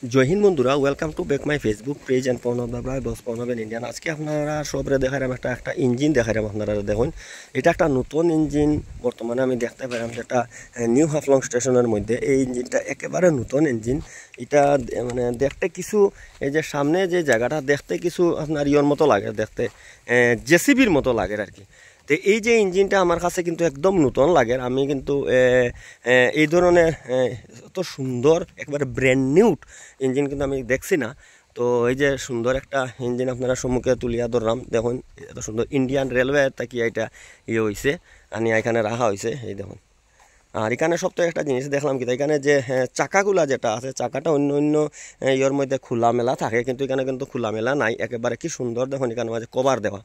জয় হিন্দ বন্ধুরা, welcome to back my Facebook page and Pranab by boss Pranab Indian. আজকে আপনারা সবরে দেখাইলাম একটা ইঞ্জিন দেখাইলাম। আপনারা দেখুন, এটা একটা নতুন ইঞ্জিন বর্তমানে আমি দেখতে পেলাম, যেটা নিউ হাফলং স্টেশনের মধ্যে। এই ইঞ্জিনটা একেবারে নতুন ইঞ্জিন। এটা মানে দেখতে কিছু, এই যে সামনে যে জায়গাটা দেখতে কিছু আপনার ইয়র মতো লাগে, দেখতে জেসিবির মতো লাগে আর কি। তো এই যে ইঞ্জিনটা আমার কাছে কিন্তু একদম নতুন লাগে। আমি কিন্তু এই ধরনের এত সুন্দর একবারে ব্র্যান্ড নিউ ইঞ্জিন কিন্তু আমি দেখছি না। তো এই যে সুন্দর একটা ইঞ্জিন আপনারা সম্মুখে তুলিয়া ধরলাম। দেখুন এত সুন্দর ইন্ডিয়ান রেলওয়ে তাকিয়া এটা ইয়ে হয়েছে, আনি এখানে রাখা হয়েছে। এই দেখুন, আর এখানে সব তো একটা জিনিস দেখলাম কি, এখানে যে চাকাগুলা যেটা আছে, চাকাটা অন্য অন্য ইয়ের মধ্যে খোলামেলা থাকে, কিন্তু এখানে কিন্তু খোলামেলা নাই। একেবারে কি সুন্দর দেখুন, এখানে মাঝে কভার দেওয়া।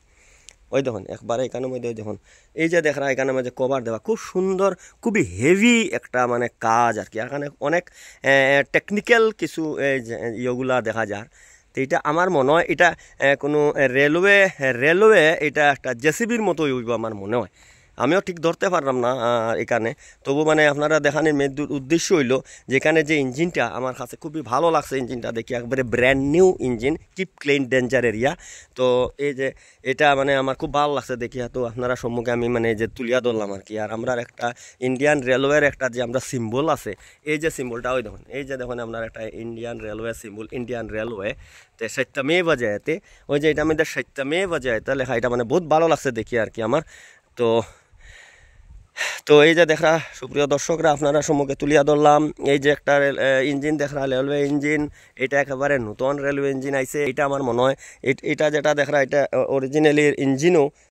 ওই দেখুন একবারে এখানের মধ্যে দেখুন, এই যে দেখা এখানে মাঝে কভার দেওয়া, খুব সুন্দর, খুবই হেভি একটা মানে কাজ আর কি। এখানে অনেক টেকনিক্যাল কিছু ইয়েগুলা দেখা যায়। তো এটা আমার মনে হয় এটা কোনো রেলওয়ে এটা একটা জেসিবির মতোই হইব আমার মনে হয়। আমিও ঠিক ধরতে পারলাম না এখানে। তবু মানে আপনারা দেখানোর মেন উদ্দেশ্য হইল, যেখানে যে ইঞ্জিনটা আমার কাছে খুবই ভালো লাগছে। ইঞ্জিনটা দেখি একবারে brand new engine, keep clean danger area. তো এই যে এটা মানে আমার খুব ভালো লাগছে দেখিয়া। তো আপনারা সম্মুখে আমি মানে যে তুলিয়া ধরলাম আর কি। আর আমরা একটা ইন্ডিয়ান রেলওয়ের একটা যে আমরা সিম্বল আছে, এই যে সিম্বলটা ওই দেখুন, এই যে দেখুন আপনার একটা Indian railway symbol, Indian railway. তো সত্যমে বাজায়তে, ওই যে এটা আমাদের সত্যমে বাজায়তে লেখা, এটা মানে বহুত ভালো লাগছে দেখি আর কি আমার। তো তো এই যে দেখরা সুপ্রিয় দর্শকরা, আপনারা সম্মুখে তুলিয়া ধরলাম এই যে একটা ইঞ্জিন দেখরা, রেলওয়ে ইঞ্জিন। এটা একেবারে নতুন রেলওয়ে ইঞ্জিন আইছে। এটা আমার মনে হয় এটা যেটা দেখরা, এটা অরিজিনালি ইঞ্জিনও